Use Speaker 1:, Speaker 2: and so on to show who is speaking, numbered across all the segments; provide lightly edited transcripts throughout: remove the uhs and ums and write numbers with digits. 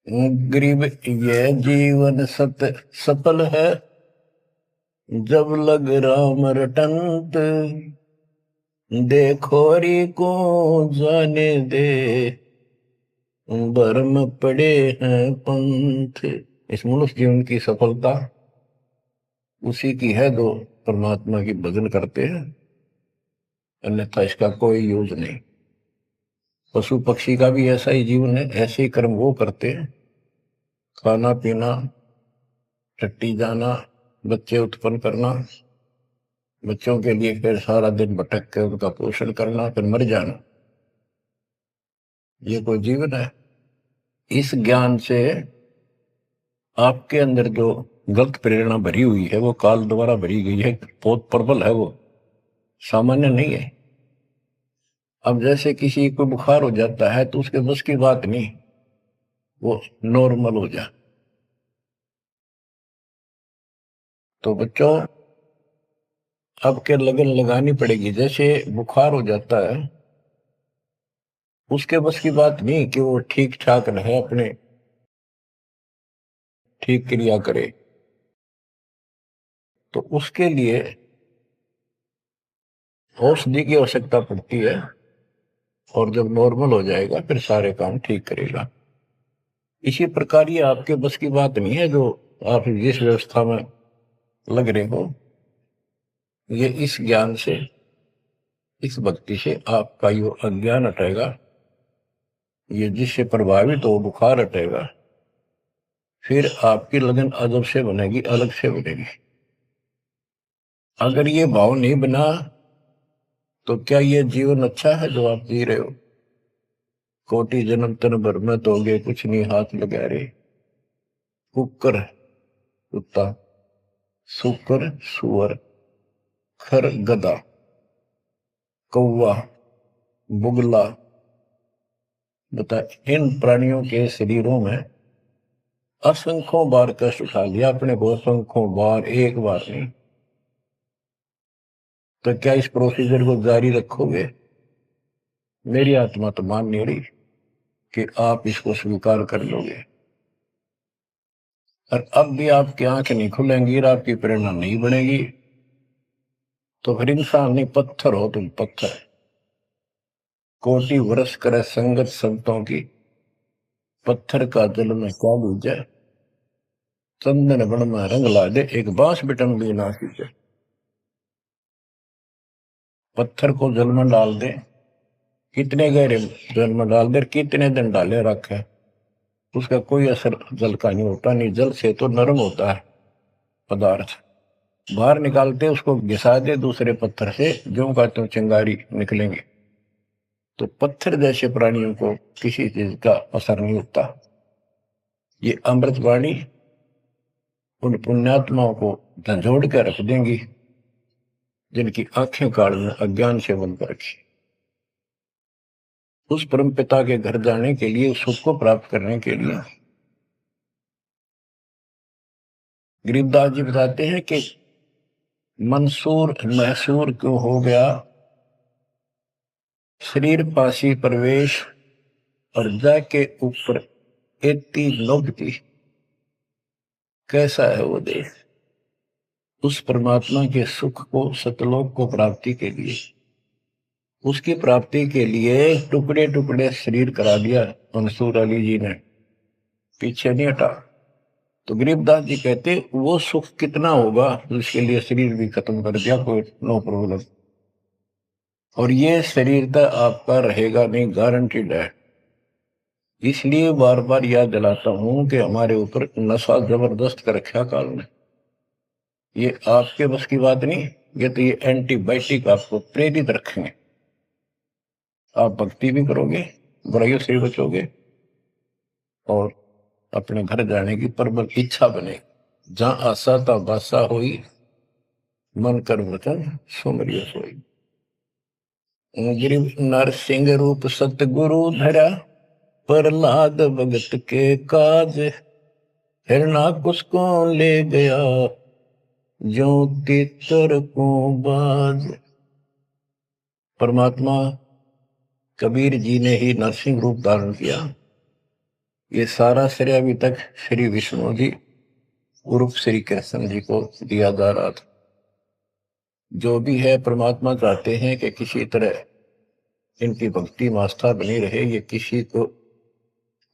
Speaker 1: गरीब ये जीवन सफल है जब लग राम रटंत, देखोरी को जाने दे भरम पड़े हैं पंथ। इस मनुष्य जीवन की सफलता उसी की है जो परमात्मा की भजन करते हैं, अन्यथा इसका कोई यूज नहीं। पशु पक्षी का भी ऐसा ही जीवन है, ऐसे ही कर्म वो करते हैं, खाना पीना, टट्टी जाना, बच्चे उत्पन्न करना, बच्चों के लिए फिर सारा दिन भटक के उनका पोषण करना, फिर मर जाना। ये कोई जीवन है? इस ज्ञान से आपके अंदर जो गलत प्रेरणा भरी हुई है वो काल द्वारा भरी गई है, बहुत प्रबल है, वो सामान्य नहीं है। अब जैसे किसी को बुखार हो जाता है तो उसके बस की बात नहीं वो नॉर्मल हो जाए। तो बच्चों आपके लगन लगानी पड़ेगी। जैसे बुखार हो जाता है उसके बस की बात नहीं कि वो ठीक ठाक रहे, अपने ठीक क्रिया करे, तो उसके लिए औषधि की आवश्यकता पड़ती है, और जब नॉर्मल हो जाएगा फिर सारे काम ठीक करेगा। इसी प्रकार ये आपके बस की बात नहीं है जो आप जिस व्यवस्था में लग रहे हो। ये इस ज्ञान से, इस भक्ति से आपका यो अज्ञान हटेगा, ये जिससे प्रभावित हो बुखार हटेगा, फिर आपकी लगन अदब से बनेगी, अलग से बनेगी। अगर ये भाव नहीं बना तो क्या ये जीवन अच्छा है जो आप जी रहे हो? कोटि जन्म तन भर में दोगे कुछ नहीं हाथ लगा रे, कुकर कुत्ता, सुकर सुअर, खर गधा, कौवा बुगला, बता इन प्राणियों के शरीरों में असंख्यों बार कष्ट उठा लिया अपने को, असंख्यों बार, एक बार नहीं। तो क्या इस प्रोसीजर को जारी रखोगे? मेरी आत्मा तो मान नहीं रही कि आप इसको स्वीकार कर लोगे। और अब भी आपकी आंखें नहीं खुलेंगी और आपकी प्रेरणा नहीं बनेगी, तो फिर इंसान नहीं, पत्थर हो तुम, पत्थर। कोटि वर्ष करे संगत संतों की, पत्थर का जल में क्या लीजे, चंदन बन में रंग ला दे, एक बांस बिटन भी ना सींचे। पत्थर को जल में डाल दे, कितने गहरे जल में डाल दे, कितने दिन डाले रखे, उसका कोई असर जल का नहीं होता। नहीं, जल से तो नरम होता है पदार्थ, बाहर निकालते उसको घिसा दे दूसरे पत्थर से, जो का तो चिंगारी निकलेंगे। तो पत्थर जैसे प्राणियों को किसी चीज का असर नहीं होता। ये अमृतवाणी उन पुण्यात्माओं को झंझोड़ कर रख देंगी जिनकी आंखें काल में अज्ञान से बंद कर रखी। उस परम पिता के घर जाने के लिए, उस सुख को प्राप्त करने के लिए गरीबदास जी बताते हैं कि मंसूर मैसूर क्यों हो गया, शरीर पासी प्रवेश और जाके ऊपर एती लोकती। कैसा है वो देश? उस परमात्मा के सुख को, सतलोक को प्राप्ति के लिए, उसकी प्राप्ति के लिए टुकड़े टुकड़े शरीर करा दिया मंसूर अली जी ने, पीछे नहीं हटा। तो गरीबदास जी कहते वो सुख कितना होगा जिसके लिए शरीर भी खत्म कर दिया, कोई नो प्रॉब्लम। और ये शरीर तो आपका रहेगा नहीं, गारंटीड है। इसलिए बार बार याद दिलाता हूं कि हमारे ऊपर नशा जबरदस्त कर रखा काल ने। ये आपके बस की बात नहीं, ये तो ये एंटीबायोटिक आपको प्रेरित रखेंगे। आप भक्ति भी करोगे, बुराइयों से भी बचोगे, और अपने घर जाने की प्रबल इच्छा बनेगी। जहां आशा ता बासा होई, मन कर वचन सुमरियो सोई। गिरिव नरसिंह रूप सतगुरु धरा, प्रहलाद भगत के काज, हिरणाकुश को ले गया ज्यों तीतर को बाज। परमात्मा कबीर जी ने ही नरसिंह रूप धारण किया, ये सारा श्रेय अभी तक श्री विष्णु जी उर्फ श्री कृष्ण जी को दिया जा रहा था। जो भी है परमात्मा चाहते हैं कि किसी तरह इनकी भक्ति में आस्था बनी रहे, ये किसी को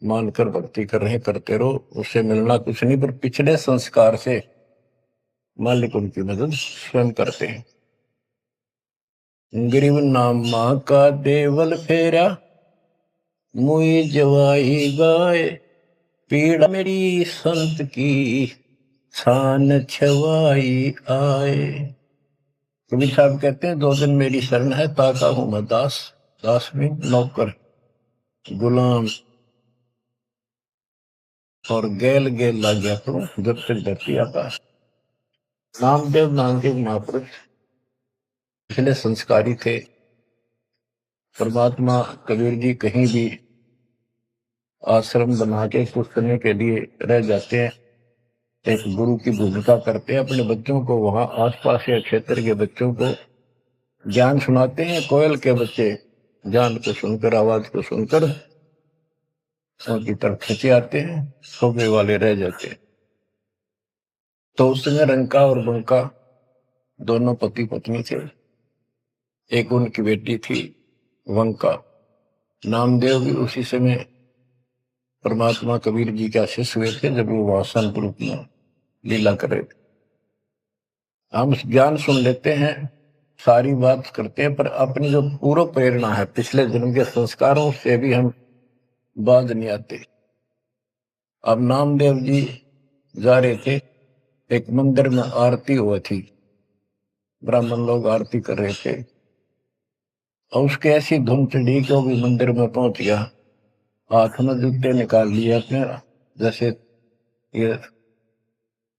Speaker 1: मानकर भक्ति कर रहे करते रहो, उससे मिलना कुछ नहीं, पर पिछले संस्कार से मालिक उनकी मदद स्वयं करते हैं। ग्रीव नामा का देवल फेरा, मुई जवाई गाय, पीड़ा मेरी संत की, छान छवाई आए। कबीर साहब कहते हैं, 2 दिन मेरी शरण है, ताका हूं मैं दास, दास में नौकर गुलाम, और गेल गेल ला गया करूं जब तक धरती आकाश। नामदेव नाम के महापुरुष पिछले संस्कारी थे। परमात्मा कबीर जी कहीं भी आश्रम बना के कुछ समय के लिए रह जाते हैं, एक गुरु की भूमिका करते हैं, अपने बच्चों को वहां आसपास के क्षेत्र के बच्चों को ज्ञान सुनाते हैं। कोयल के बच्चे ज्ञान को सुनकर, आवाज को सुनकर उनकी तरफ खींचे आते हैं, सोने वाले रह जाते हैं। तो उस समय रंका और बंका दोनों पति पत्नी थे। एक उनकी बेटी थी वंका। नामदेव भी उसी समय परमात्मा कबीर जी के शिष्य हुए थे, जब वो वासन रूप में लीला कर रहे थे। हम ज्ञान सुन लेते हैं, सारी बात करते हैं, पर अपनी जो पूर्व प्रेरणा है, पिछले जन्म के संस्कारों से भी हम बाज नहीं आते। अब नामदेव जी जा रहे थे, एक मंदिर में आरती हुई थी, ब्राह्मण लोग आरती कर रहे थे, और उसके ऐसी धुन चढ़ी कि वो भी मंदिर में पहुंच गया। हाथ में जूते निकाल लिए अपने, जैसे ये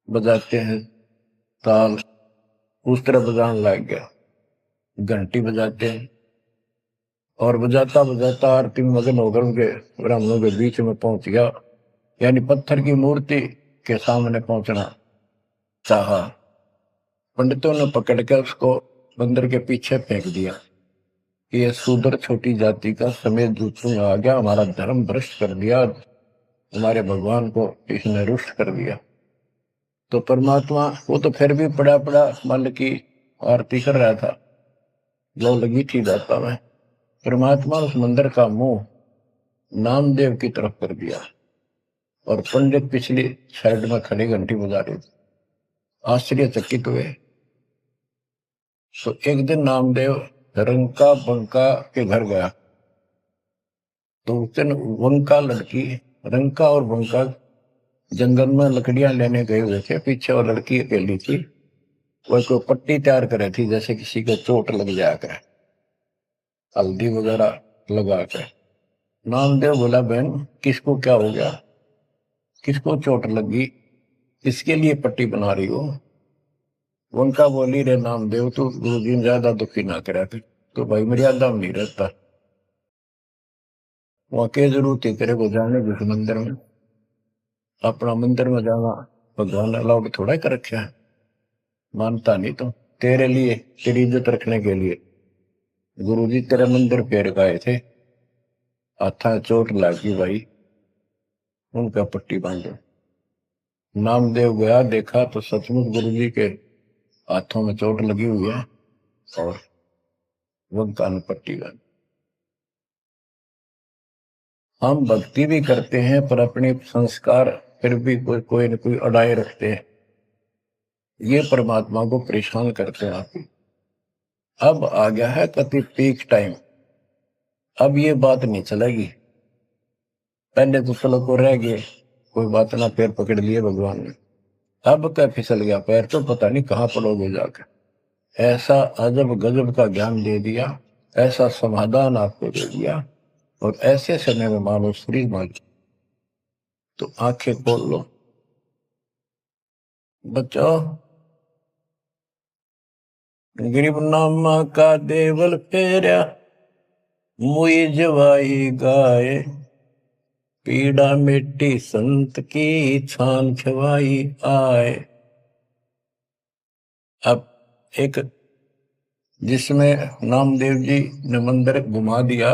Speaker 1: बजाते हैं ताल, उस तरह बजाने लग गया। घंटी बजाते हैं और बजाता बजाता आरती में मगन होकर उनके ब्राह्मणों के बीच में पहुंच गया, यानी पत्थर की मूर्ति के सामने पहुंचना चाहा। पंडितों ने पकड़ कर उसको मंदिर के पीछे फेंक दिया कि यह शूद्र छोटी जाति का समेत जूतों में आ गया, हमारा धर्म भ्रष्ट कर दिया, हमारे भगवान को इसने रुष्ट कर दिया। तो परमात्मा वो तो फिर भी पड़ा पड़ा मन की आरती कर रहा था, लो लगी थी दाता में। परमात्मा उस मंदिर का मुंह नामदेव की तरफ कर दिया, और पंडित पिछली साइड में खड़े घंटी बजा रहे थे, आश्चर्यचकित हुए। तो एक दिन नामदेव रंका बंका के घर गया, तो उस दिन वंका लड़की, रंका और बंका जंगल में लकड़ियां लेने गए हुए थे, पीछे वो लड़की अकेली थी, वह कोई पट्टी तैयार करे थी, जैसे किसी को चोट लग जाकर, हल्दी वगैरह लगा कर। नामदेव बोला, बहन किसको क्या हो गया, किसको चोट लगी, किसके लिए पट्टी बना रही हो? उनका बोली, रे नामदेव तू गुरु जी ज्यादा दुखी ना करा कर, तो भाई मर्यादा में नहीं रहता, वहां के जरूरत है तेरे को जाने जिस मंदिर में, अपना मंदिर में जाना भगवान अलाउड थोड़ा कर रखा है, मानता नहीं तो तेरे लिए, तेरी इज्जत रखने के लिए गुरु जी तेरे मंदिर पेड़ गए थे, हाथा चोट लगी भाई, उनका पट्टी बांधो। नामदेव गया, देखा तो सचमुच गुरु जी के हाथों में चोट लगी हुई है, और उनका पट्टी बांध। हम भक्ति भी करते हैं, पर अपने संस्कार फिर भी कोई न कोई अड़ाए रखते हैं, ये परमात्मा को परेशान करते हैं। आप अब आ गया है कति पीक टाइम, अब ये बात नहीं चलेगी। पहले तो चलो को रह गए, कोई बात ना, पैर पकड़ लिए भगवान ने, अब क्या फिसल गया पैर, तो पता नहीं कहाँ पड़ोगे जाकर। ऐसा अजब गजब का ज्ञान दे दिया, ऐसा समाधान आपको दे दिया, और ऐसे समय में मानो शरीर मान, तो आंखें खोल लो बच्चों। गरीब नामा का देवल फेरा, मुई जवाई गाय, पीड़ा मिट्टी संत की, छान छवाई आए। अब एक जिसमें नामदेव जी ने मंदिर घुमा दिया,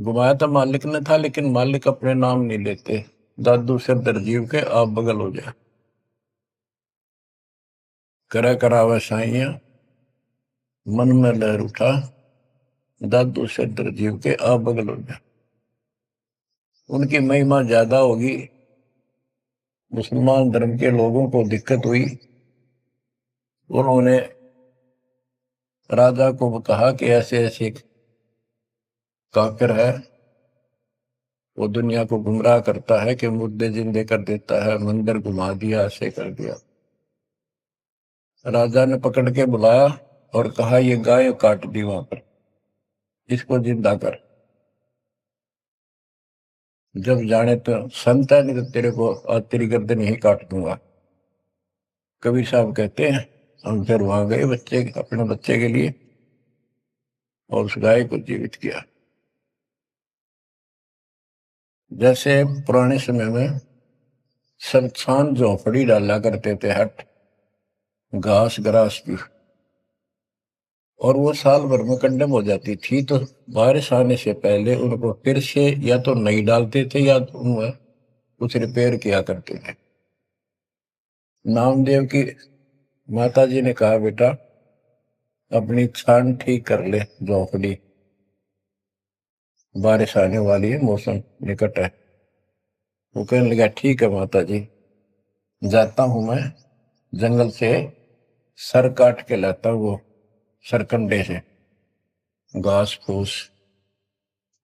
Speaker 1: घुमाया तो मालिक ने था, लेकिन मालिक अपने नाम नहीं लेते। दादू सिर दरजीव के आप बगल हो जाए, करा करावे साइया मन में लहर उठा, दादू सिर दरजीव के आप बगल हो जाए। उनकी महिमा ज्यादा होगी, मुसलमान धर्म के लोगों को दिक्कत हुई। उन्होंने राजा को कहा कि ऐसे ऐसे काफिर है, वो दुनिया को गुमराह करता है कि मुर्दे जिंदे कर देता है, मंदिर घुमा दिया, ऐसे कर दिया। राजा ने पकड़ के बुलाया और कहा ये गाय काट दी वहां पर, इसको जिंदा कर। जब जाने तो संत है, नहीं तो तेरे को आज तेरी गर्दन यही काट दूंगा। कबीर साहब कहते हैं हम फिर वहां गए बच्चे, अपने बच्चे के लिए, और उस गाय को जीवित किया। जैसे पुराने समय में संस्थान झोपड़ी डाला करते थे, हट घास ग्रास की, और वो साल भर में कंडम हो जाती थी, तो बारिश आने से पहले उनको फिर से या तो नहीं डालते थे या तो उनमें कुछ रिपेयर किया करते थे। नामदेव की माता जी ने कहा बेटा अपनी छान ठीक कर ले, झोपड़ी बारिश आने वाली है, मौसम निकट है। वो कहने लगा ठीक है माता जी, जाता हूं मैं जंगल से सर काट के लाता हूं, वो सरकंडे से घास फूस।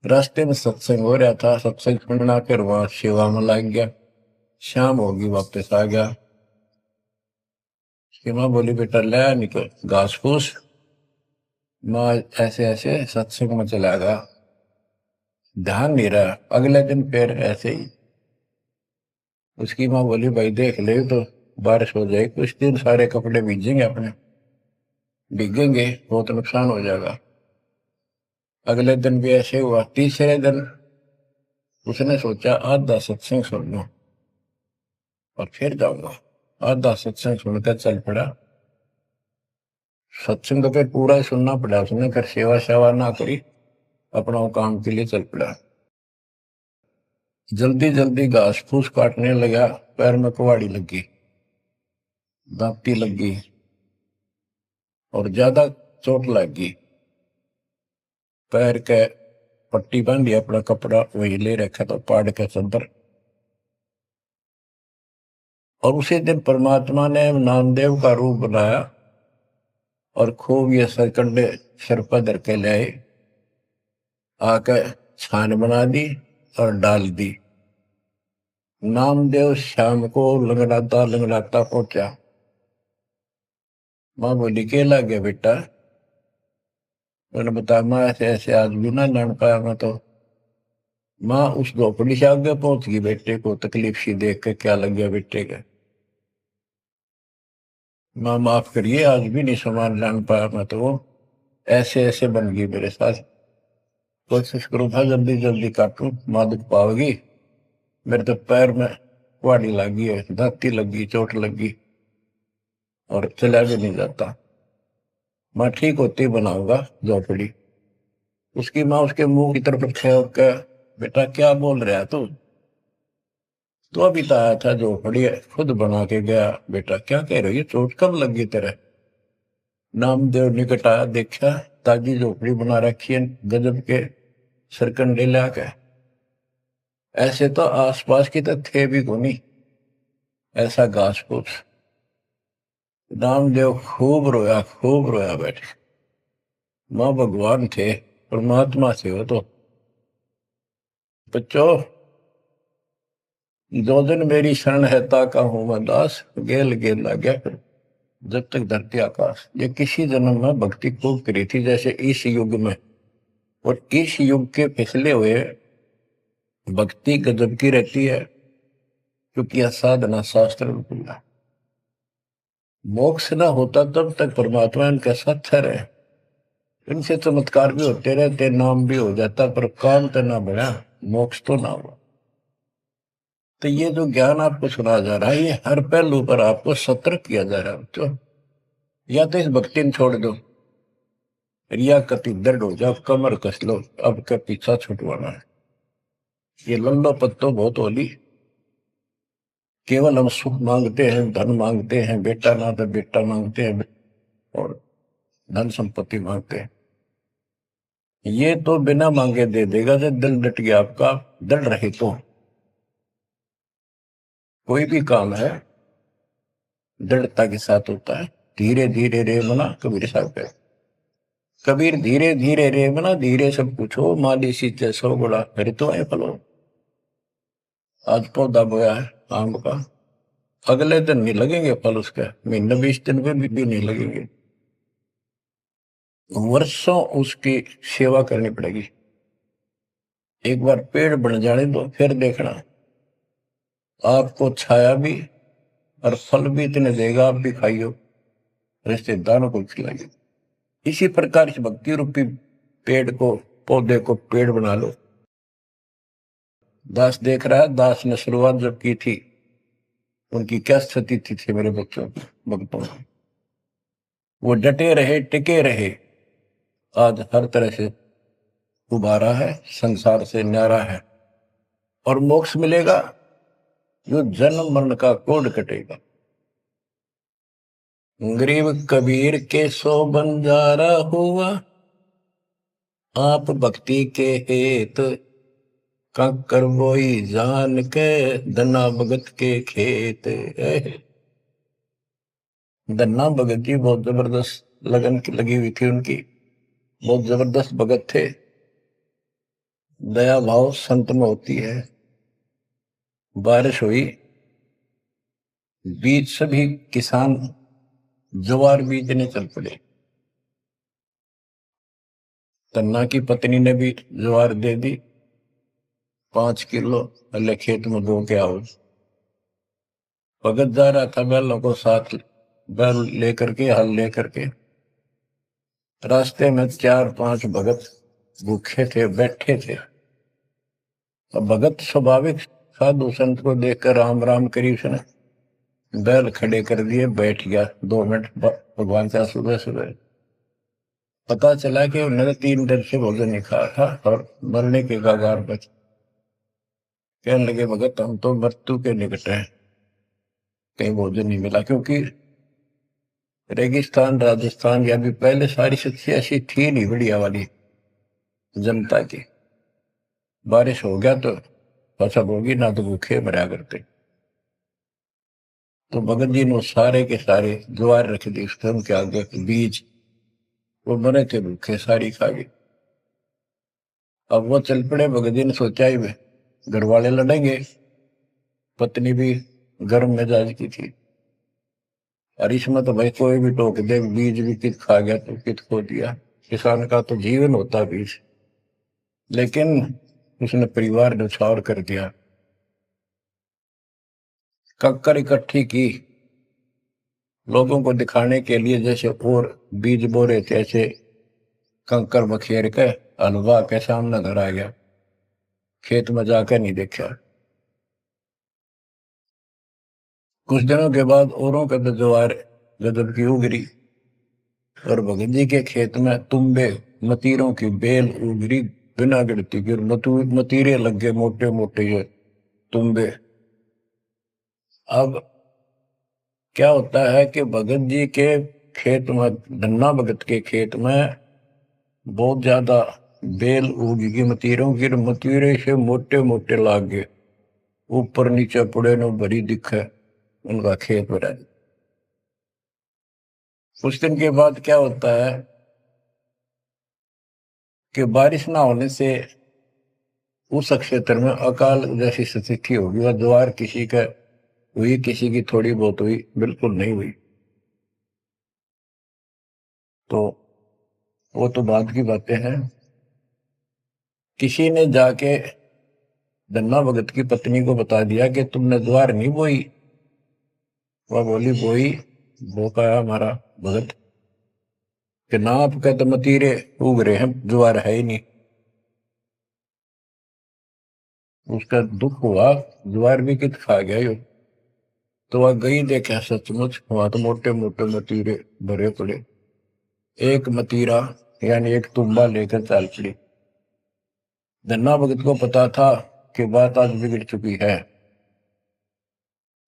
Speaker 1: रास्ते में सत्संग हो रहा था, सत्संग सुनना, फिर वहां सेवा में लग गया। शाम होगी वापस आ गया। उसकी माँ बोली बेटा ले निकल घास फूस। माँ ऐसे ऐसे सत्संग में चला गया, ध्यान नहीं रहा। अगले दिन फिर ऐसे ही उसकी माँ बोली भाई देख ले तो बारिश हो जाएगी, कुछ दिन सारे कपड़े भीजेंगे, अपने भीगेंगे, बहुत नुकसान हो जाएगा। अगले दिन भी ऐसे हुआ। तीसरे दिन उसने सोचा आधा सत्संग सुन लो और फिर जाऊंगा। आधा सत्संग सुनकर चल पड़ा। सत्संग तो फिर पूरा ही सुनना पड़ा उसने, फिर सेवा सेवा ना करी, अपना काम के लिए चल पड़ा। जल्दी जल्दी घास फूस काटने लगा, पैर में कुहाड़ी लगी, दांती लगी और ज्यादा चोट लगी। पैर के पट्टी बांधी, अपना कपड़ा वही ले रखा था पाड़ के चंदर। और उसी दिन परमात्मा ने नामदेव का रूप बनाया और खूब ये सरकंडे सिर पर धर के लाए, आकर छान बना दी और डाल दी। नामदेव शाम को लंगड़ाता लंगड़ाता पहुंचा। माँ बोली के ला गया बेटा? मैंने बताया माँ ऐसे ऐसे आज भी ना लड़ पाया मैं तो। माँ उस झोपड़ी से आगे पहुंच गई, बेटे को तकलीफ सी देख के क्या लग गया बेटे के। माँ माफ करिए आज भी नहीं सामान लान पाया मैं तो, वो ऐसे ऐसे बन गई मेरे साथ। कोशिश करूँ था जल्दी जल्दी काटूं, माँ दुख पाओगी। मेरे तो पैर में कुहाड़ी लगी है, दांती लगी, चोट लगी और चला भी नहीं जाता। माँ ठीक होती ही बनाऊंगा झोपड़ी। उसकी माँ उसके मुंह की तरफ फेंक के बेटा क्या बोल रहा है तू? तो अभी तो आया था झोपड़ी खुद बना के गया, बेटा क्या कह रही है, चोट कब लगी तेरे? नामदेव निकट आया, देखा ताजी झोपड़ी बना रखी है गजब के सरकंडे लाके। ऐसे तो आसपास की तो थे भी कोनी, ऐसा घास फूस। नामदेव खूब रोया बैठे। माँ भगवान थे, परमात्मा थे वो तो। बच्चों दो दिन मेरी शरण है ताका हूं मैं दास, गेल गेल ला गया फिर जब तक धरती आकाश। ये किसी जन्म में भक्ति खूब करी थी जैसे इस युग में, और इस युग के पिछले हुए भक्ति गजब की रहती है, क्योंकि यह साधना शास्त्र बिल्कुल है। मोक्ष ना होता तब तक परमात्मा इनके साथ रहे। इनसे चमत्कार भी होते रहते, नाम भी हो जाता, पर काम तो ना बढ़ा, मोक्ष तो ना हुआ। तो ये जो ज्ञान आपको सुना जा रहा है, ये हर पहलू पर आपको सतर्क किया जा रहा है। तो या तो इस भक्ति ने छोड़ दो, रिया कति दर्द हो जा, कमर कस लो, अब क्या पीछा छुटवाना है। ये लल्लो पत्तो बहुत होली। केवल हम सुख मांगते हैं, धन मांगते हैं, बेटा ना तो बेटा मांगते हैं और धन संपत्ति मांगते हैं। ये तो बिना मांगे दे देगा जब दिल डट गया आपका। डर रहे तो कोई भी काम है दृढ़ता के साथ होता है। धीरे धीरे रे मना, कबीर साहब कहते। कबीर धीरे धीरे रे मना, धीरे सब कुछ हो, माली सींचे सौ गुणा ऋतु है फलो। आज पौधा बोया है आम का, अगले दिन नहीं लगेंगे फल उसके, महीने 20 दिन में भी नहीं लगेंगे, वर्षों उसकी सेवा करनी पड़ेगी। एक बार पेड़ बन जाने दो, फिर देखना आपको छाया भी और फल भी इतने देगा, आप भी खाइयो, रिश्तेदारों को खिलाइए। इसी प्रकार इस भक्ति रूपी पेड़ को, पौधे को पेड़ बना लो। दास देख रहा है, दास ने शुरुआत जब की थी उनकी क्या स्थिति थी मेरे बच्चों की, भक्तों की। वो डटे रहे, टिके रहे, आज हर तरह से उबारा है, संसार से न्यारा है और मोक्ष मिलेगा। जो जन्म मरण का कोड कटेगा। गरीब कबीर के सो बंजारा हुआ, आप भक्ति के हेत कंकर बोई जान के, धन्ना भगत के खेत। धन्ना भगत जी बहुत जबरदस्त लगन की लगी हुई थी उनकी, बहुत जबरदस्त भगत थे। दया भाव संत में होती है। बारिश हुई, बीज सभी किसान ज्वार बीजने चल पड़े। धन्ना की पत्नी ने भी ज्वार दे दी 5 किलो, अल्ले खेत में बो के आओ। भगत जा रहा था बैलों को साथ, बैल लेकर के, हल लेकर के। रास्ते में 4-5 भगत भूखे थे, बैठे थे। अब भगत स्वाभाविक साधु संत को देखकर राम राम करी उसने, बैल खड़े कर दिए, बैठ गया 2 मिनट भगवान से। सुबह सुबह पता चला कि उन्होंने 3 दिन से भोजन नहीं खाया था और मरने के कगार पर। कहने लगे भगत हम तो मृत्यु के निकट हैं, कहीं भोजन नहीं मिला। क्योंकि रेगिस्तान राजस्थान या भी पहले सारी सच्ची ऐसी थी नहीं बढ़िया वाली जनता की। बारिश हो गया तो फसल होगी, ना तो भूखे मरा करते। तो भगत जी ने सारे के सारे ज्वार रख दी उसके उनके आगे, बीज, वो मरे थे भूखे, सारी खा गए। अब वो चल पड़े। भगत जी ने सोचा ही घर वाले लड़ेंगे, पत्नी भी गर्म मिजाज की थी, और इसमें तो भाई कोई भी टोक दे, बीज भी कित खा गया तो कित खो दिया। किसान का तो जीवन होता बीज, लेकिन उसने परिवार न्यौछावर कर दिया। कक्कर इकट्ठी की लोगों को दिखाने के लिए, जैसे और बीज बो रहे थे ऐसे कंकर बखेर के हलवा के सामने घर आ गया, खेत में जाकर नहीं देखा। कुछ दिनों के बाद औरों के तो ज्वार गजब की उगरी, और भगत जी के खेत में तुम्बे मतीरों की बेल उगरी बिना गिनती की, मतीरे लग गए मोटे मोटे ये तुम्बे। अब क्या होता है कि भगत जी के खेत में, धन्ना भगत के खेत में बहुत ज्यादा बेल उगी मतीरों की, मतीरे से मोटे मोटे लाग गए, ऊपर नीचे पड़े न भरी दिखे उनका खेत भरा। कुछ दिन के बाद क्या होता है कि बारिश ना होने से उस क्षेत्र में अकाल जैसी स्थिति होगी, और ज्वार किसी का हुई, किसी की थोड़ी बहुत हुई, बिल्कुल नहीं हुई। तो वो तो बाद की बातें हैं। किसी ने जाके धन्ना भगत की पत्नी को बता दिया कि तुमने ज्वार नहीं बोई। वह बोली बोई, वो कहा हमारा भगत कि ना आपके तो मतीरे उग रहे हैं, ज्वार है ही नहीं। उसका दुख हुआ, ज्वार भी कित खा गया यो। तो वह गई, देखा सचमुच वहां तो मोटे मोटे मतीरे भरे पड़े। एक मतीरा यानी एक तुम्बा लेकर चल पड़ी। धन्ना भगत को पता था कि बात आज बिगड़ चुकी है।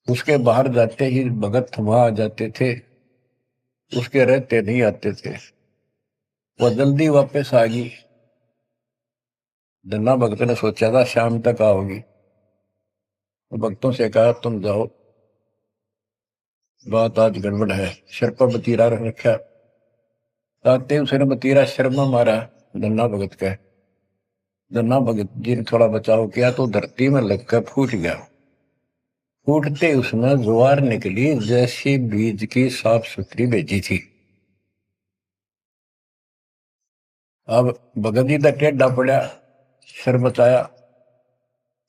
Speaker 1: उसके बाहर जाते ही भगत वहां आ जाते थे, उसके रहते नहीं आते थे। वह जल्दी वापस आ गई। धन्ना भगत ने सोचा था शाम तक आओगी। भक्तों से कहा तुम जाओ, बात आज गड़बड़ है। सिर पर बतीरा रख रखा। आते ही उसने बतीरा सिर में मारा धन्ना भगत का। धन्ना भगत जी ने थोड़ा बचाव किया तो धरती में लगकर फूट गया। फूटते उसमें ज्वार निकली जैसी बीज की साफ सुथरी भेजी थी। अब भगत जी तो टेढ़ा पड़ा, सिर बचाया,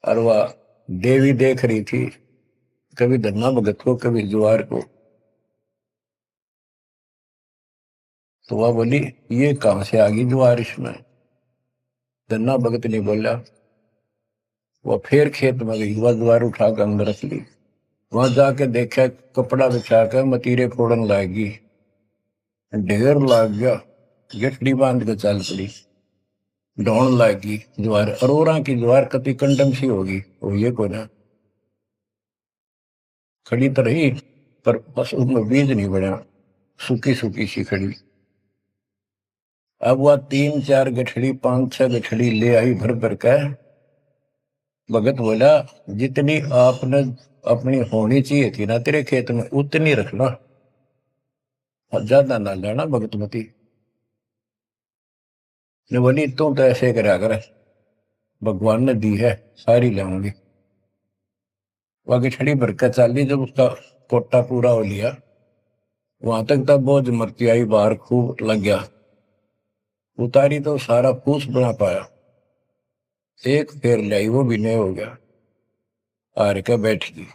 Speaker 1: और वह देवी देख रही थी, कभी धन्ना भगत को कभी ज्वार को। तो वह बोली ये कहां से आ गई ज्वार इसमें। धन्ना भगत नहीं बोला। वह फिर खेत में गई, वह ज्वार उठाकर अंदर रख ली। वहां जाके देखा कपड़ा बिछाकर मतीरे फोड़न लागी। ढेर लाग गया, गठड़ी बांध के चल पड़ी। ढोण लागी ज्वार, अरोरा की ज्वार कति कंडम सी होगी वो ये को ना, खड़ी तो रही पर बस उसमें बीज नहीं बढ़ा, सूखी सूखी सी खड़ी। अब वह 3-4 गठड़ी 5-6 गठड़ी ले आई भर भर के। भगत बोला जितनी आपने अपनी होनी चाहिए थी ना तेरे खेत में उतनी रखना, ज्यादा ना लेना भगतमती ने। बोली तू तो ऐसे करा कर, भगवान ने दी है सारी लाऊंगी। वह गठड़ी भर के चाली, जब उसका कोटा पूरा हो लिया वहां तक तब बोझ मरती आई बाहर खूब लग गया। उतारी तो सारा फूस बना पाया। एक फेर लाई वो भी नहीं हो गया। हार के बैठ गई।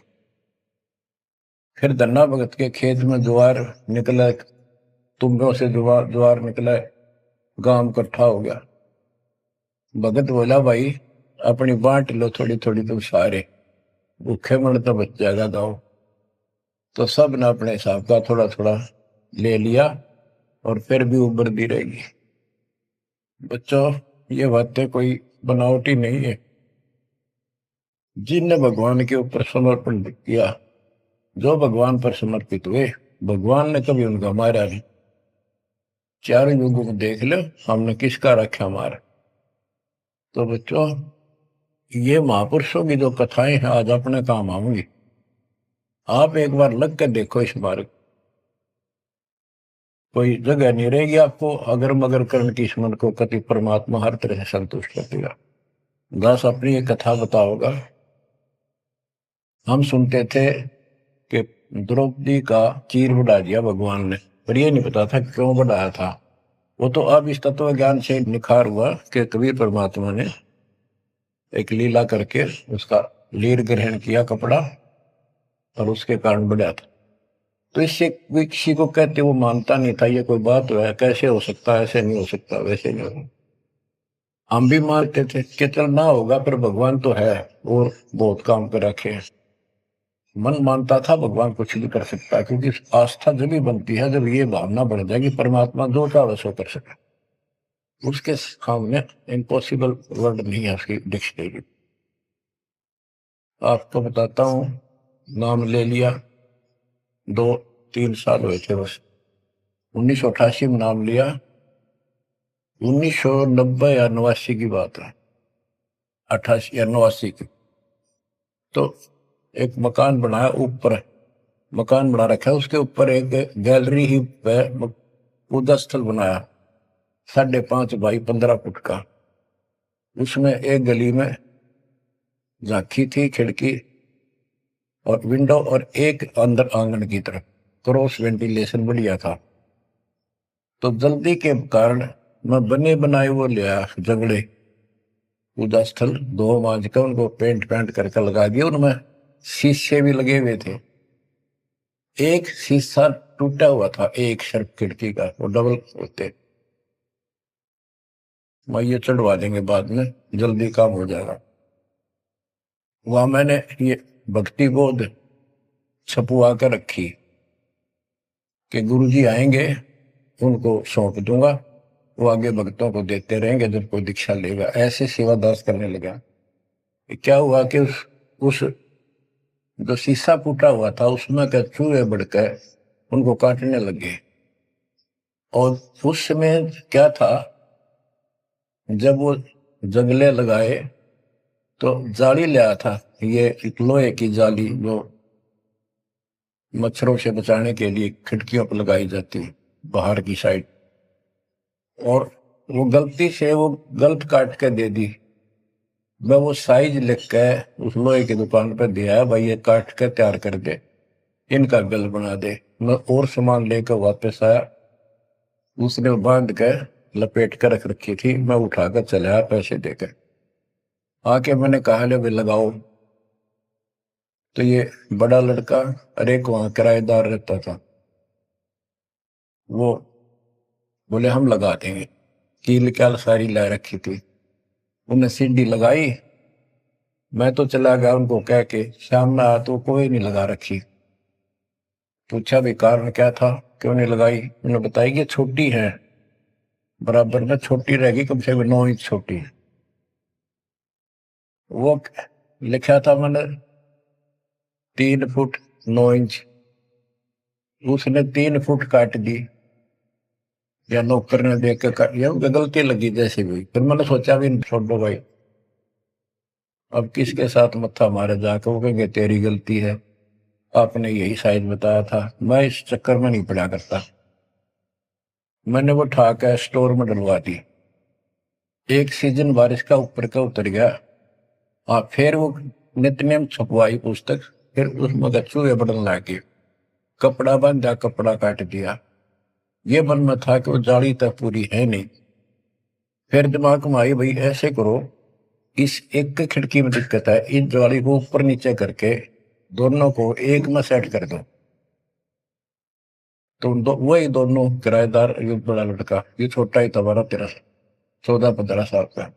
Speaker 1: फिर धन्ना भगत के खेत में ज्वार निकला, तुम्बों से ज्वार निकला, गांव इकट्ठा हो गया। भगत बोला भाई अपनी बांट लो थोड़ी थोड़ी, तुम सारे भूखे मन तो बच जाएगा गाँव। तो सब ने अपने हिसाब का थोड़ा थोड़ा ले लिया और फिर भी उभरती रहेगी। बच्चों ये बातें कोई बनावटी नहीं है। जिनने भगवान के ऊपर समर्पण किया, जो भगवान पर समर्पित हुए, भगवान ने कभी उनका मारा नहीं। चारों युगों को देख लो हमने किसका रखा मारा। तो बच्चों ये महापुरुषों की जो कथाएं हैं आज अपने काम आऊंगी। आप एक बार लग कर देखो इस मार्ग, कोई जगह नहीं रहेगी आपको अगर मगर करण की स्मरण को कति परमात्मा हर तरह से संतुष्ट कर देगा। दास अपनी एक कथा बताओगा। हम सुनते थे कि द्रौपदी का चीर बढ़ा दिया भगवान ने, पर ये नहीं पता था क्यों बढ़ाया था। वो तो अब इस तत्व ज्ञान से निखार हुआ कि कबीर परमात्मा ने एक लीला करके उसका लीर ग्रहण किया कपड़ा और उसके कारण बढ़ा था। तो इससे कोई किसी को कहते वो मानता नहीं था ये कोई बात है, कैसे हो सकता है, ऐसे नहीं हो सकता, वैसे नहीं हो। हम भी मानते थे कि चल ना होगा पर भगवान तो है और बहुत काम कर रखे हैं। मन मानता था भगवान कुछ भी कर सकता है, क्योंकि आस्था जब भी बनती है जब ये भावना बढ़ जाएगी परमात्मा जो चाहे वैसा कर सके। उसके सामने इम्पॉसिबल वर्ड नहीं है उसकी डिक्शनरी। आपको बताता हूं, नाम ले लिया, 2-3 साल हुए थे बस। 1988 में नाम लिया, 1990 या 89 की बात है, 88 या 89 की। तो एक मकान बनाया, ऊपर मकान बना रखा है, उसके ऊपर एक गैलरी ही पूजा स्थल बनाया 5.5 बाई 15 फुट का। उसमें एक गली में झांकी थी, खिड़की और विंडो, और एक अंदर आंगन की तरफ क्रॉस वेंटिलेशन बढ़िया था। तो जल्दी के कारण मैं बने बनाए वो लिया जंगड़े, पूजा स्थल 2 मांझ का उनको पेंट करके लगा दिया। उनमें शीशे भी लगे हुए थे। एक शीशा टूटा हुआ था एक शर्फ खिड़की का, वो डबल होते। मैं ये चढ़वा देंगे बाद में, जल्दी काम हो जाएगा। वहां मैंने ये भक्ति बोध छपुआ कर रखी कि गुरुजी आएंगे उनको सौंप दूंगा, वो आगे भक्तों को देते रहेंगे जब कोई दीक्षा लेगा। ऐसे सेवादास करने लगा। क्या हुआ कि उस जो शीशा फूटा हुआ था उसमें के चूहे बढ़कर उनको काटने लगे। और उस समय क्या था, जब वो जंगले लगाए तो जाली ले आया था, ये एक लोहे की जाली जो मच्छरों से बचाने के लिए खिड़कियों पर लगाई जाती है बाहर की साइड। और वो गलती से वो गलत काट के दे दी। मैं वो साइज लिख के उस लोहे की दुकान पर दिया, भाई ये काट के तैयार कर दे, इनका गल बना दे। मैं और सामान लेकर वापस आया, उसने बांध के लपेट कर रख रखी थी। मैं उठाकर चला आया पैसे देकर। आके मैंने कहा ले भाई लगाओ। तो ये बड़ा लड़का और एक वहां किराएदार रहता था, वो बोले हम लगा देंगे। कील क्या सारी ला रखी थी, उन्हें सीढ़ी लगाई। मैं तो चला गया उनको कह के, शाम में आया तो कोई नहीं लगा रखी। पूछा भी कारण क्या था, क्यों नहीं लगाई। उन्होंने बताया कि छोटी है, बराबर में छोटी रहेगी, कम से कम 9 इंच छोटी। वो लिखा था मैंने 3 फुट 9 इंच, उसने 3 फुट काट दी। या नौकर ने देख के काट, या गलती लगी जैसे भी। फिर मैंने सोचा भी छोड़ो भाई, अब किसके साथ मत्था मारे जाकर, वो कहेंगे तेरी गलती है, आपने यही साइज बताया था। मैं इस चक्कर में नहीं पड़ा करता। मैंने वो उठा के स्टोर में डलवा दी। एक सीजन बारिश का ऊपर का उतर गया। हाँ, फिर वो नित्यनेम छपवाई पुस्तक, फिर उसमें चूहे बढ़ने लगे। कपड़ा बांधा, कपड़ा काट दिया। ये मन में था कि वो जाली तक पूरी है नहीं। फिर दिमाग में आई भाई ऐसे करो, इस एक खिड़की में दिक्कत है, इस जाली को ऊपर नीचे करके दोनों को एक में सेट कर दो। तो वही दोनों किराएदार, ये बड़ा लड़का, ये छोटा ही था, 12-13 14-15 साल का।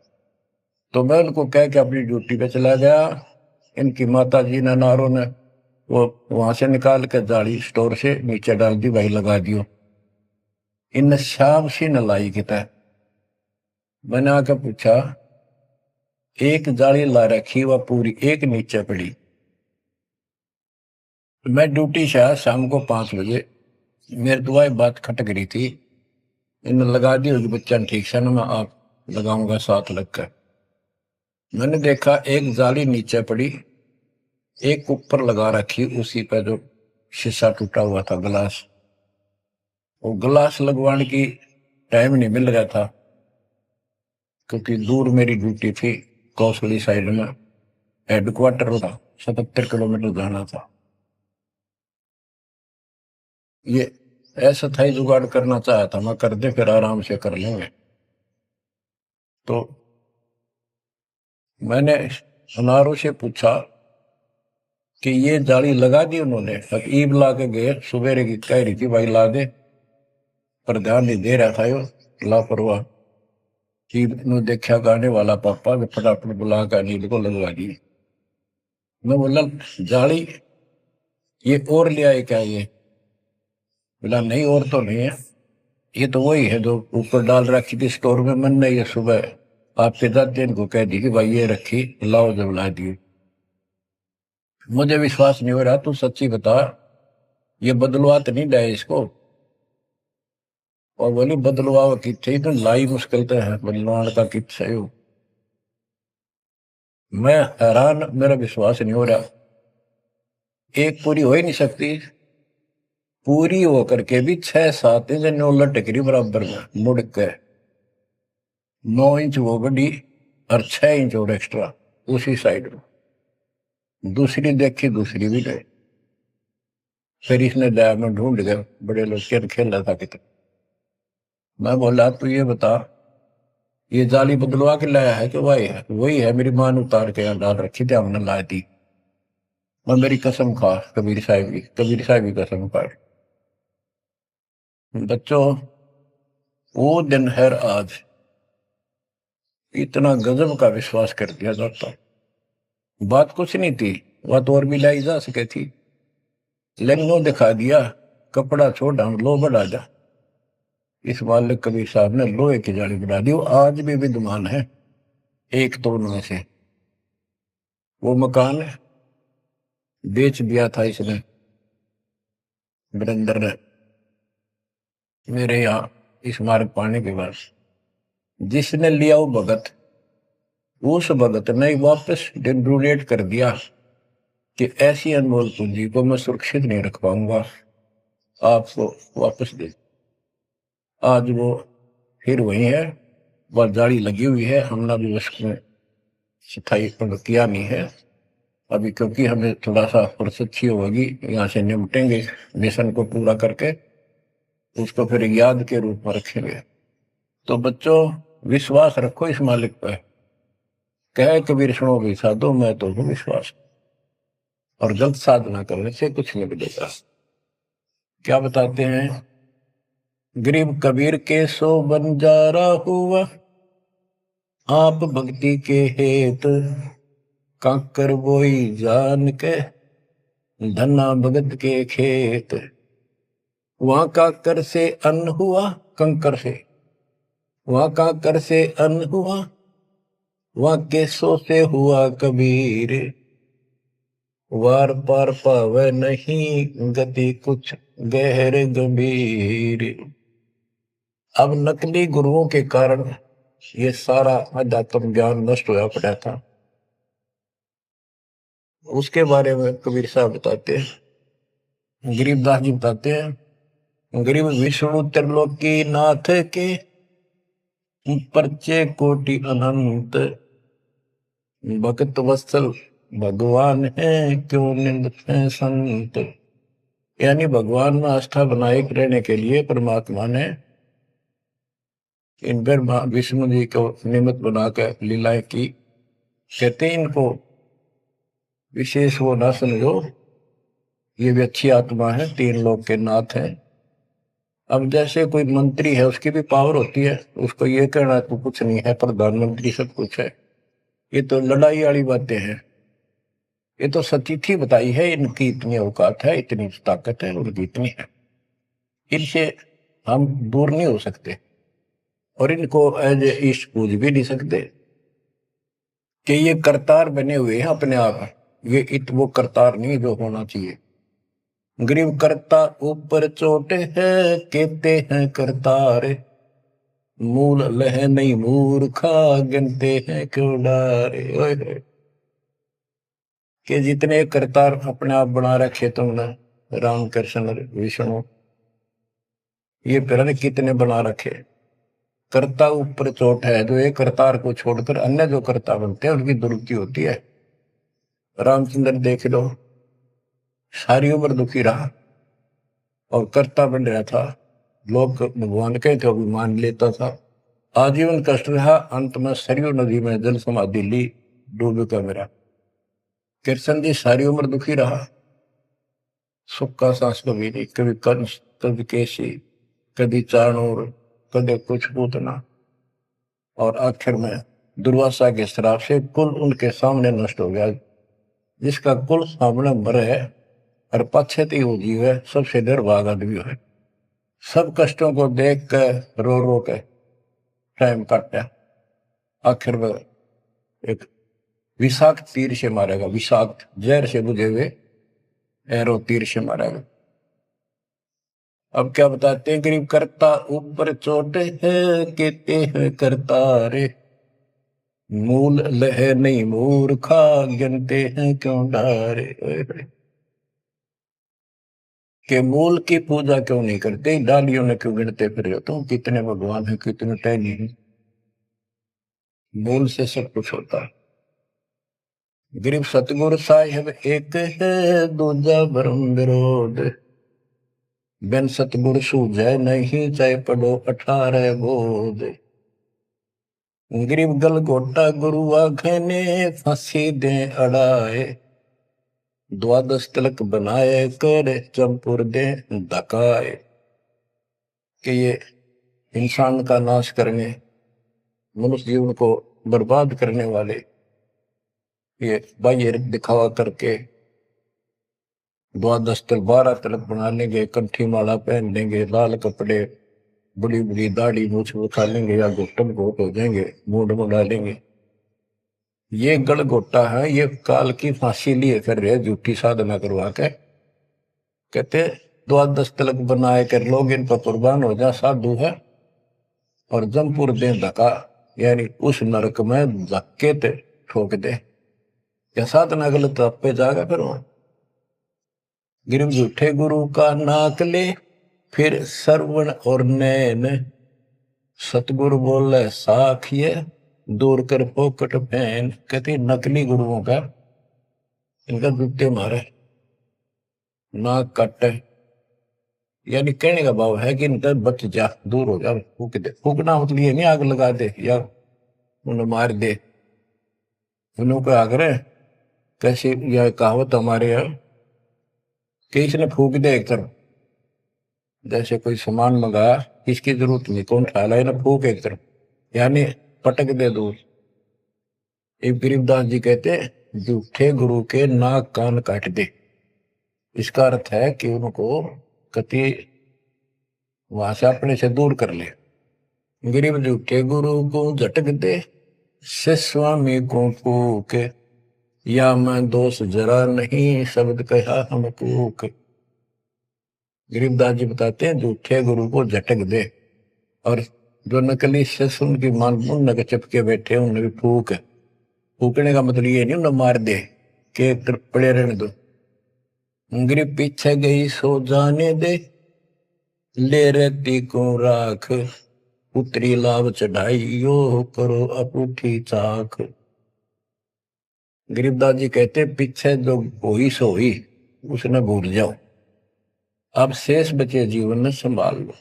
Speaker 1: तो मैं उनको कह के अपनी ड्यूटी पे चला गया। इनकी माता जी ने, नारों ने वो वहां से निकाल के जाली स्टोर से नीचे डाल दी, भाई लगा दियो। इन शाम से न लाई किता। मैंने आकर पूछा, एक जाली ला रखी वह पूरी एक नीचे पड़ी। मैं ड्यूटी से आया शाम को 5 बजे। मेरी दुआएं बात खटक रही थी, इन लगा दी होगी बच्चा ठीक से ना, मैं आप लगाऊंगा साथ लगकर। मैंने देखा एक जाली नीचे पड़ी, एक ऊपर लगा रखी, उसी पे जो शीशा टूटा हुआ था गिलास। वो गिलास लगवाने की टाइम नहीं मिल रहा था, क्योंकि दूर मेरी ड्यूटी थी, कौशली साइड में हेडक्वार्टर था, 77 किलोमीटर जाना था। ये ऐसा था ही, जुगाड़ करना चाहा था मैं, कर दे फिर आराम से कर लेंगे। तो मैंने अनारों से पूछा कि ये जाली लगा दी उन्होंने। अब ईब ला के गए, सुबेरे की कह रही थी भाई ला दे, पर ध्यान नहीं दे रहा था यो लापरवाह। ईब ने देखा गाने वाला पापा, वे फटाफट बुला कर नील को लगवा दी। मैं बोला जाली ये और ले आए क्या ये? बोला नहीं और तो नहीं है, ये तो वही है जो ऊपर डाल रखी थी स्टोर में। मैंने ये सुबह आपके दादा इनको कह दी कि भाई ये रखी, लाओ जब ला दी। मुझे विश्वास नहीं हो रहा, तू सच्ची बता, ये बदलवा तो नहीं डाले इसको? और बोली बदलवा की थी तो लाई मुश्किल तो है, बदलवान का कित सही हो। मैं हैरान, मेरा विश्वास नहीं हो रहा। एक पूरी हो ही नहीं सकती, पूरी होकर के भी 6-7 इंच नौ लटकरी बराबर में मुड़ के। 9 इंच वो बड़ी और 6 इंच और एक्स्ट्रा उसी साइड में। दूसरी देखी, दूसरी भी गए। फिर इसने लैब में ढूंढ गए, बड़े लोग खेल खेल रहा था कितने। मैं बोला तू ये बता, ये जाली बदलवा के लाया है कि वही है? वही है, मेरी मां ने उतार के यहाँ डाल रखी थी, हमने ला दी। मैं मेरी कसम खा, कबीर साहब की कसम खा। बच्चों, वो दिन है आज, इतना गजब का विश्वास कर दिया जाता। बात कुछ नहीं थी, बात और भी लाई जा सके थी, लेकिन वो दिखा दिया, कपड़ा छोड़ लो बढ़ा जा। इस मालिक कबीर साहब ने लोहे की जाली बना दी, वो आज भी विद्यमान है एक तो उनमें से। वो मकान बेच दिया था इसने, वीरेंद्र ने, मेरे यहाँ इस मार्ग पाने के बाद। जिसने लिया वो भगत, उस भगत ने वापस डोनेट कर दिया कि ऐसी अनमोल पूंजी को मैं सुरक्षित नहीं रख पाऊंगा, आपको वापस दे। आज वो फिर वही है, वह जाली लगी हुई है, हमने भी उसमें सफाई किया नहीं है अभी, क्योंकि हमें थोड़ा सा फुर्सत अच्छी होगी, यहाँ से निपटेंगे मिशन को पूरा करके, उसको फिर याद के रूप में रखेंगे। तो बच्चों, विश्वास रखो इस मालिक पर। कहे कबीर सुनो भी साधो, मैं तो हूँ विश्वास, और जल्द साधना करने से कुछ नहीं मिलेगा। क्या बताते हैं, गरीब कबीर के सो बंजारा हुआ, आप भक्ति के हेत, काकर बोई जान के, धना भगत के खेत। वहां काकर से अन्न हुआ, कंकर से, वहां काकर से अन्न हुआ, वहां केसों से हुआ कबीर, वार पार पावे नहीं गति कुछ गहर गंभीर। अब नकली गुरुओं के कारण ये सारा अध्यात्म ज्ञान नष्ट होया पड़ा था। उसके बारे में कबीर साहब बताते हैं, गरीबदास जी बताते हैं, गरीब विष्णु त्रिलोकी नाथ के, परचे कोटि अनंत, भक्त वत्सल भगवान है क्यों निंद है संत। यानी भगवान में आस्था बनाए रहने के लिए परमात्मा ने इन पर विष्णु जी को निमित्त बनाकर लीलाएं की। कहते हैं इनको विशेष वो ना समझो, ये भी अच्छी आत्मा है, तीन लोग के नाथ हैं। अब जैसे कोई मंत्री है, उसकी भी पावर होती है, उसको ये कहना तो कुछ नहीं है, प्रधानमंत्री सब कुछ है, ये तो लड़ाई वाली बातें हैं। ये तो सतीथी बताई है, इनकी इतनी औकात है, इतनी ताकत है, उनकी इतनी है, इनसे हम दूर नहीं हो सकते, और इनको एज ईस्ट पूज भी नहीं सकते कि ये करतार बने हुए हैं अपने आप। ये वो करतार नहीं जो होना चाहिए। गरीब करता ऊपर चोटे है, कहते हैं करतार, मूल लह नहीं मूर्खा, गिनते हैं क्यों डारे। कि जितने करतार अपने आप बना रखे तुमने, राम कृष्ण विष्णु, ये फिर कितने बना रखे। कर्ता ऊपर चोट है, जो एक करतार को छोड़कर अन्य जो कर्ता बनते हैं उनकी दुरुक्ति होती है। रामचंद्र देख लो, सारी उम्र दुखी रहा और कर्ता बन रहा था, लोग भगवान के थे भी मान लेता था, आजीवन कष्ट रहा, अंत में सरयू नदी में जल समाधि ली, डूब का मेरा। कृष्ण जी सारी उम्र दुखी रहा, सुख का सांस कभी नहीं, कभी कंस, कभी केसी, कभी चाणूर, कभी कुछ पूतना, और आखिर में दुर्वासा के श्राप से कुल उनके सामने नष्ट हो गया। जिसका कुल सामने मरे है और पश्चाती वो जीव है, सबसे निर्भाग आदमी है। सब कष्टों को देख कर रो रो के टाइम काटा, आखिर में एक विषाक्त तीर से मारेगा, विषाक्त जहर से बुझे हुए एरो तीर से मारेगा। अब क्या बताते हैं, गरीब करता ऊपर चोटे है, कहते हैं करतारे, मूल लह नहीं मूर्खा, गिनते हैं क्यों डारे। के मूल की पूजा क्यों नहीं करते, डालियों ने क्यों गिनते फिर हो तुम, कितने भगवान है, कितने टहनी है। मूल से सब कुछ होता है। गरीब सतगुरु साहिब एक है, दूजा भरम विरोध, बिन सतगुरु सूझे नहीं, चाहे पढ़ो 18 बोध। गरीब गल गोटा गुरु आखने, फांसी दे अड़ाए, द्वादश तिलक बनाए कर, चंपुर दे धकाए। कि ये इंसान का नाश करने, मनुष्य जीवन को बर्बाद करने वाले, ये बाह्य दिखावा करके द्वादश तिलक 12 तिलक बना लेंगे, कंठी माला पहन लेंगे, लाल कपड़े बड़ी बड़ी दाढ़ी मूछ उठा लेंगे या घुटन घोट हो जाएंगे, मूड में डालेंगे। ये गलगोटा है, ये काल की फांसी लिए कर रहे, झूठी साधना करवा के। कहते द्वादश तलक बनाए कर लोग इन पर कुर्बान हो जा, साधु है। और जमपुर दे धक्का, यानी उस नरक में धक्के ते ठोक दे। क्या साधना गलत आप पे जाएगा फिर वहां। गिरव झूठे गुरु का नाक ले, फिर श्रवण और नैन। सतगुरु बोले साखिए, दूर कर पोकट पहन। कहते नकली गुरुओं का इनका जूते मारे, नाक काटे। यानी कहने का भाव है कि इनका बच जा, दूर हो जा, फूक दे। फूकना मतलब ये नहीं आग लगा दे या उन्हें मार दे। उन्होंने आग्रह कैसी यह कहावत हमारे यहाँ कि इसने फूक दे एक तरफ। जैसे कोई सामान मंगाया, किसकी जरूरत नहीं, कौन खा ला, ना फूक एक तरफ, यानी पटक दे दूर। एक गरीबदास जी कहते झूठे गुरु के नाक कान काट दे। इसका अर्थ है कि उनको कति वहां से अपने से दूर कर ले। गरीब झूठे गुरु को झटक दे, से स्वामी को फूक। या मैं दोष जरा नहीं, शब्द कहा हम कूक। गरीबदास जी बताते हैं झूठे गुरु को झटक दे, और जो नकली शिष्य उनकी मान उन चिपके बैठे उन्हें भी फूक। फूकने का मतलब ये नहीं उन्हें मार दे कि पड़े रहने दो। गरीब पीछे गई सो जाने दे, ले रहती को राख। उतरी लाभ चढ़ाई यो करो अपूठी चाख। गरीबदास जी कहते पीछे जो होई सो हुई, उसने भूल जाओ, अब शेष बचे जीवन में संभाल लो।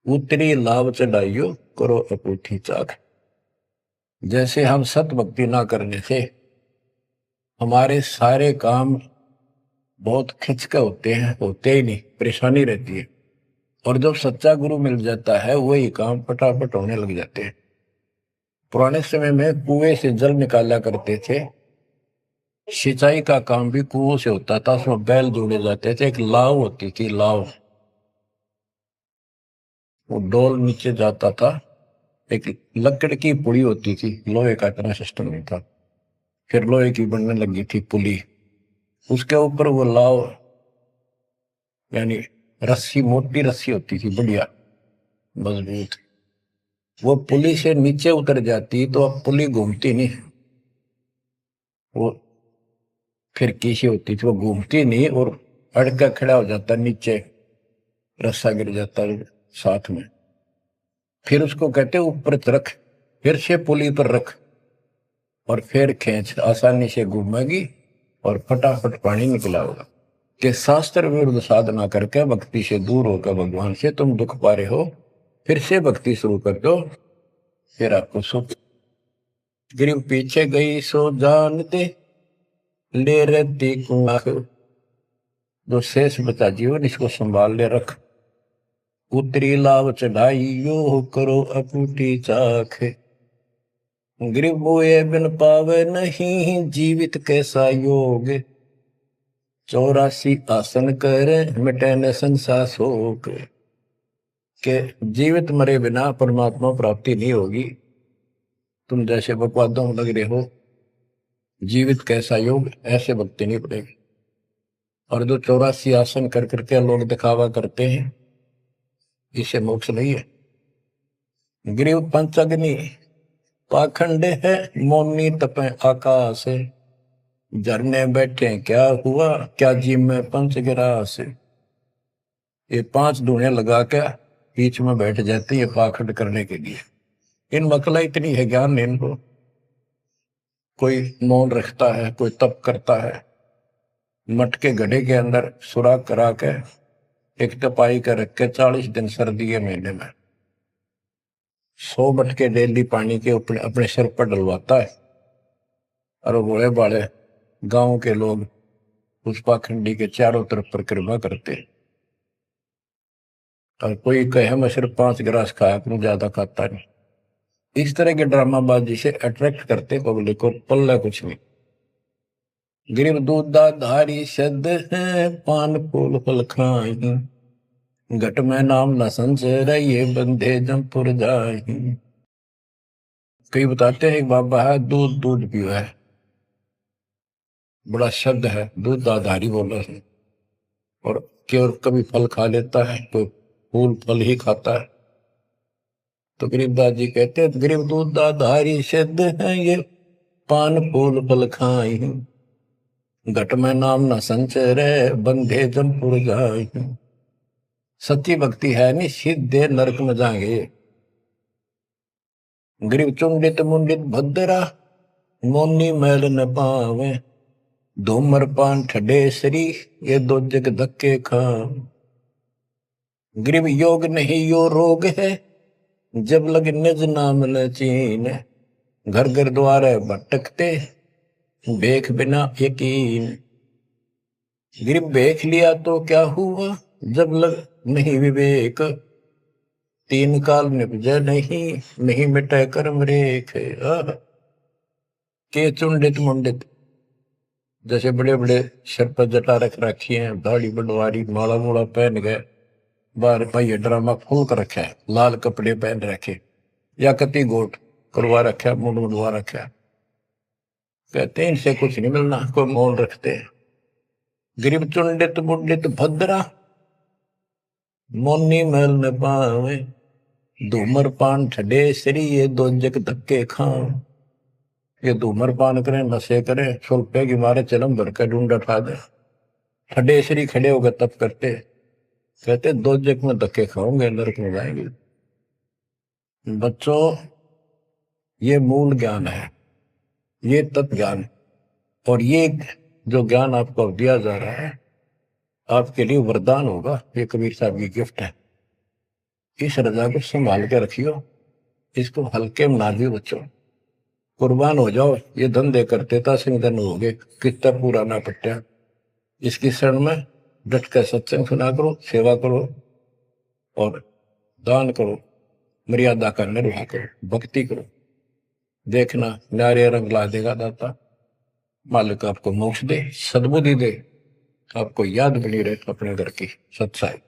Speaker 1: उतरी लाभ चढ़ाइयो करो अपूठी चाख। जैसे हम सत भक्ति ना करने से हमारे सारे काम बहुत खिंच के होते हैं, होते ही नहीं, परेशानी रहती है। और जब सच्चा गुरु मिल जाता है वही काम फटाफट होने लग जाते हैं। पुराने समय में कुएं से जल निकाला करते थे। सिंचाई का काम भी कुओं से होता था, उसमें बैल जोड़े जाते थे। एक लाव होती थी, लाव, वो डोल नीचे जाता था। एक लकड़ की पुली होती थी, लोहे का इतना सिस्टम नहीं था। फिर लोहे की बनने लगी थी पुली, उसके ऊपर वो लाव यानी रस्सी, मोटी रस्सी होती थी, बढ़िया मजबूत। वो पुली से नीचे उतर जाती तो अब पुली घूमती नहीं, वो फिर किसी होती थी, वो घूमती नहीं और अड़का खड़ा हो जाता नीचे, रस्सा गिर जाता साथ में। फिर उसको कहते ऊपर रख, फिर से पुली पर रख, और फिर खींच, आसानी से घूमेगी और फटाफट पानी निकला होगा। कि शास्त्र विरुद्ध साधना करके भक्ति से दूर होकर भगवान से तुम दुख पा रहे हो, फिर से भक्ति शुरू कर दो, फिर आपको सुख। गिरिव पीछे गई सो जानते, ले रहती कुआख। जो शेष बचा जीवन इसको संभाल ले रख। उतरी लाभ चढ़ाई यो करो अपूठी चाख। गिरिव बोए बिन पावे नहीं, जीवित कैसा योग। 84 आसन करे मिटे न संसार शोक। के जीवित मरे बिना परमात्मा प्राप्ति नहीं होगी। तुम जैसे बकवादों में लग रहे हो, जीवित कैसा योग, ऐसे भक्ति नहीं पड़ेगी। और जो 84 आसन कर करके लोग दिखावा करते हैं, इसे मोक्ष नहीं है। गिरिव पंचअग्नि पाखंड है, मौनी तपे आकाश। झरने बैठे क्या हुआ, क्या जी में पंच गिरास। ये 5 धुएं लगा के बीच में बैठ जाते हैं पाखंड करने के लिए। इन मकला इतनी है ज्ञान नहीं इनको। कोई मौन रखता है, कोई तप करता है, मटके घड़े के अंदर सुराख करा के एक तपाई कर रख के 40 दिन सर्दी के महीने में 100 मटके डेली पानी के अपने सिर पर डलवाता है। और वो बड़े बड़े गांव के लोग उस पाखंडी के चारों तरफ परिक्रमा करते हैं। और कोई कहे मैं सिर्फ 5 गिलास खाया करूं, ज्यादा खाता नहीं। इस तरह के ड्रामाबाजी से अट्रैक्ट करते पब्लिक को, पल्ला कुछ नहीं। गिरिव दूधा धारी शब्द है, पान फूल फल खाई। घट में नाम न संचय रहिए बंधे जमपुर जाहि। कई बताते हैं एक बाबा है दूध दूध पियो है, बड़ा शब्द है, दूध दाधारी बोला है, और केवल कभी फल खा लेता है, कोई फूल फल ही खाता है। तो गरीबदास जी कहते हैं गरीब दूध दाधारी सिद्ध है ये पान फूल फल खाई। घट में नाम न संचय रहे बंधे जमपुर जाई। सच्ची भक्ति है नहीं सीधे नरक में जाएंगे। गरीब चुंडित मुंडित भद्रा मोनी मैल न पावे। धूमर पान ठडे श्री ये दो जग धक्के खा। गरीब योग नहीं यो रोग है जब लग निज नाम न चीन। घर घर द्वारे भटकते भेख बिना यकीन। गरीब भेख लिया तो क्या हुआ जब लग नहीं विवेक। तीन काल निपजे नहीं मिटे कर्म रेख। के चुंडित मुंडित जैसे बड़े बड़े सिर पर जटा रख रखी है, दाढ़ी बंडवारी, माला मूला पहन गए, बाहर भाई ड्रामा खोल कर रखा है, लाल कपड़े पहन रखे या कति गोट करवा रखा, मुंड मुंडवा रखा। कहते हैं इनसे कुछ नहीं मिलना, कोई मोल रखते हैं। गरीब चुंडित मुंडित भद्रा मोनी मैल न पावे। धूमर पान ठडे श्री ये दो जग धक्के खाओ। ये धूमर पान करें, नशे करें, सुल्पे की मारे चलम भर कर ढूंढ उठा दे, ठडे श्री खड़े होकर तप करते, कहते दो जग में धक्के खाओगे, नरक में जाएंगे। बच्चों ये मूल ज्ञान है, ये तत्व ज्ञान, और ये जो ज्ञान आपको दिया जा रहा है आपके लिए वरदान होगा। ये कबीर साहब की गिफ्ट है। इस रजा को संभाल के रखियो, इसको हल्के में ना दियो बच्चों, कुर्बान हो जाओ। ये धंधे करते था सिंह धन हो गए, कितना पूरा ना पट्टा। इसकी शरण में डट कर सत्संग सुना करो, सेवा करो और दान करो, मर्यादा का निर्वाह करो, भक्ति करो। देखना न्यारे रंग ला देगा दाता। मालिक आपको मोक्ष दे, सद्बुद्धि दे, आपको याद बनी रहे अपने घर की सच्चाई।